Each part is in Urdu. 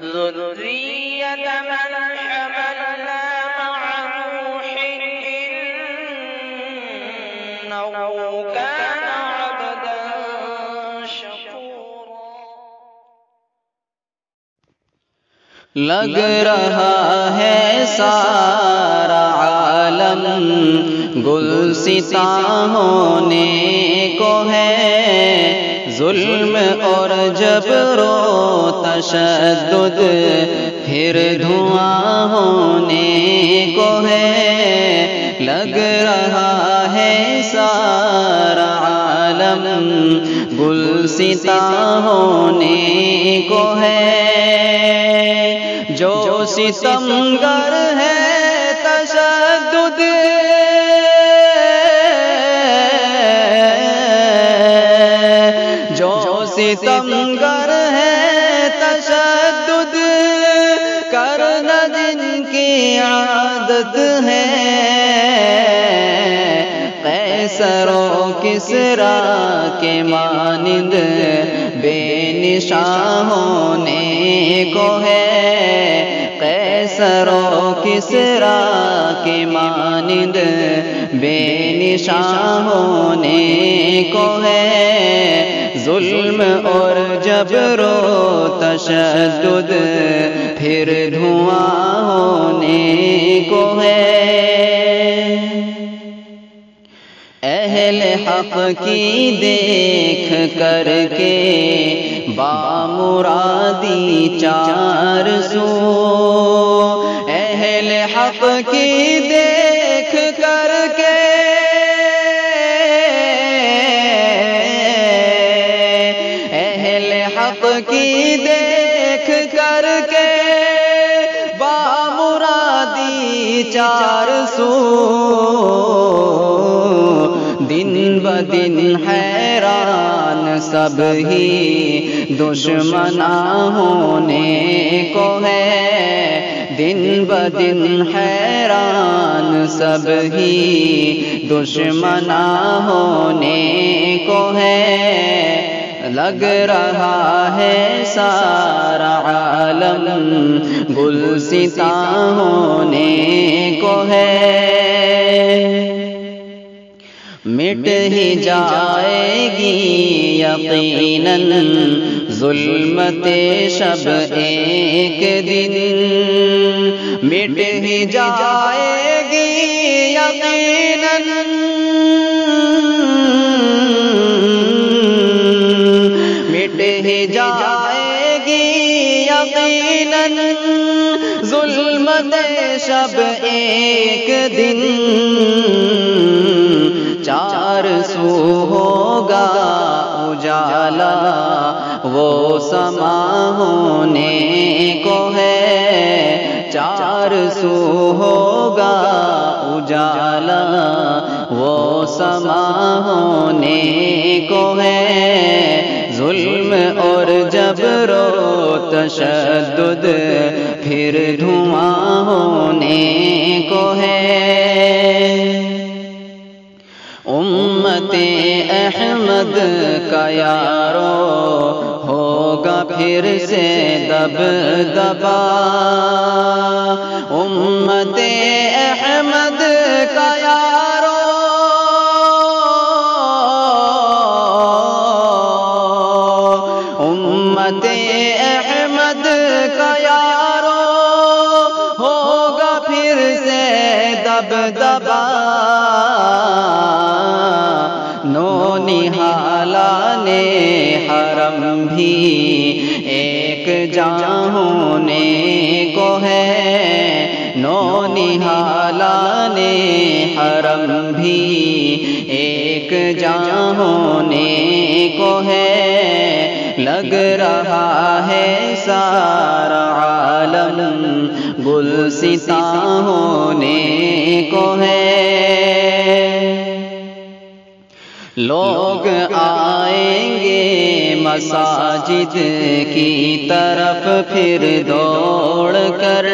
ذرية من حملنا مع نوح إنه كان عبدا شكورا. لگ رہا ہے سارا عالم گلستاں ہونے کو ہے، ظلم اور جبر و تشدد پھر دھواں ہونے کو ہے. لگ رہا ہے سارا عالم گلستاں ہونے کو ہے، جو ستمگر ہے تشدد ستمگر ہے تشدد کرنا جن کی عادت ہے، قیصر و کسریٰ کے مانند بے نشاں ہونے کو ہے، قیصر و کسریٰ کے مانند بے نشاں ہونے کو ہے، ظلم اور جبر و تشدد پھر دھواں ہونے کو ہے. اہل حق کی دیکھ کر کے بامرادی چار سو، اہل حق کی دیکھ کر کے حق کی دیکھ کر کے بامرادی چار سو، دن بدن حیران سب ہی دشمناں ہونے کو ہے، دن بدن حیران سب ہی دشمناں ہونے کو ہے. لگ رہا ہے سارا عالم گلستاں ہونے کو ہے، مٹ ہی جائے گی یقیناً ظلمت شب ایک دن، مٹ ہی جائے گی یقیناً ہی جائے گی یقیناً ظلمت شب ایک دن، چار سو ہوگا اجالا وہ سما ہونے کو ہے، چار سو ہوگا اجالا وہ سما ہونے کو ہے، ظلم اور جبر و تشدد پھر دھواں ہونے کو ہے. امت احمد کا یارو ہوگا پھر سے دبدبا، امت احمد کا یارو امت احمد کا یارو ہوگا پھر سے دبدبا، نو نہالان حرم بھی ایک جاں ہونے کو ہے، نو نہالان حرم بھی ایک جاں ہونے کو ہے. لگ رہا ہے سارا عالم گلستاں ہونے کو ہے، لوگ آئیں گے مساجد کی طرف پھر دوڑ کر،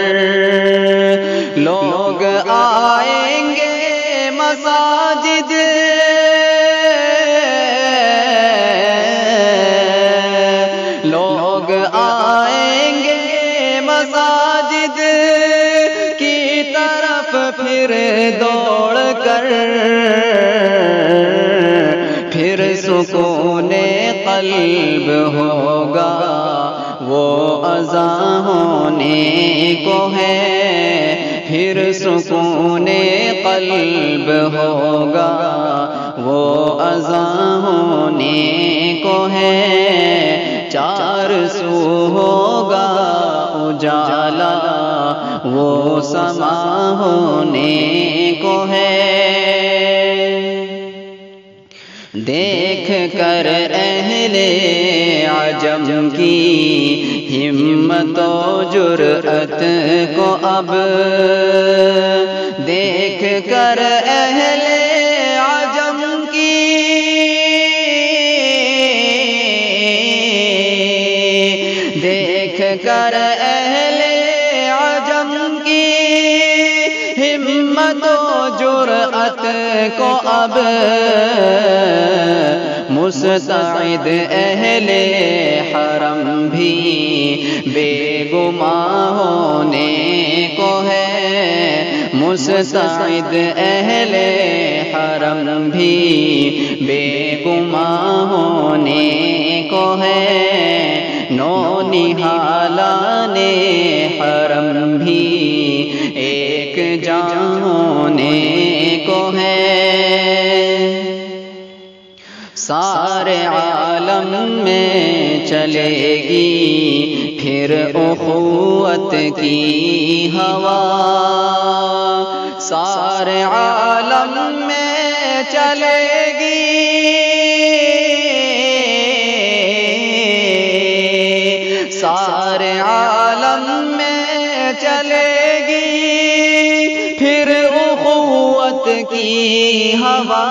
لوگ آئیں گے مساجد لوگ آئیں گے پھر دوڑ کر پھر سکون قلب ہوگا، وہ اذاں ہونے کو ہے، پھر سکون قلب ہوگا، وہ اذاں ہونے کو ہے، چار سو ہوگا اجالا، وہ سما ہونے کو ہے۔ دیکھ کر اہل عجم کی ہمت و جرأت کو اب، دیکھ کر اہل عجم کی دیکھ کر اہل عجم کی ہمت و جرأت کو اب، مستعد اہل حرم بھی بے گماں ہونے کو ہے، مستعد اہل حرم بھی بے گماں ہونے کو ہے، نونہالان حرم بھی ایک جان ہونے کو ہے۔ سارے عالم میں چلے گی پھر اخوت کی ہوا، سارے عالم میں چلے گی، سارے عالم میں چلے گی پھر اخوت کی ہوا،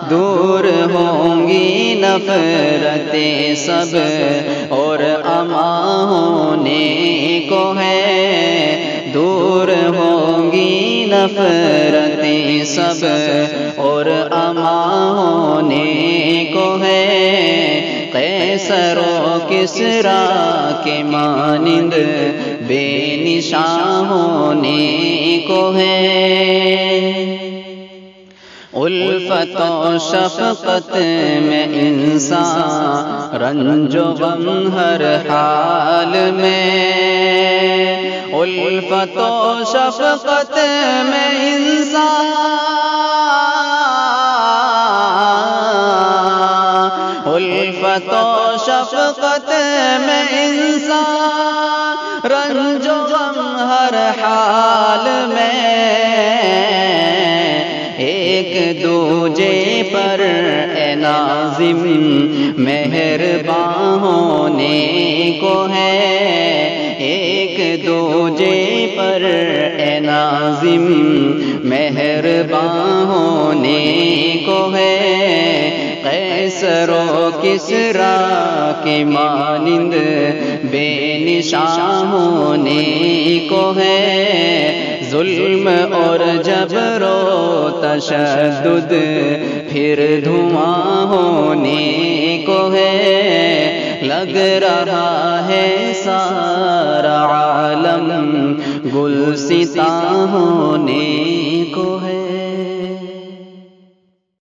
دور ہوں گی نفرتیں سب اور امان ہونے کو ہے، دور ہوں گی نفرتیں سب اور امان ہونے کو ہے، قیصر و کسریٰ کے مانند بے نشان ہونے کو ہے۔ الفت و شفقت میں انسان رنج و غم ہر حال میں، الفت و شفقت میں انسان، الفت و شفقت میں انسان رنج و غم ہر حال میں، ایک دوجے پر اے ناظم مہربان ہونے کو ہے، ایک دوجے پر اے ناظم مہربان ہونے کو ہے، قیصر و کسریٰ کے مانند بے نشان ہونے کو ہے، ظلم اور جبر و تشدد پھر دھواں ہونے کو ہے، لگ رہا ہے سارا عالم گلستاں ہونے کو ہے۔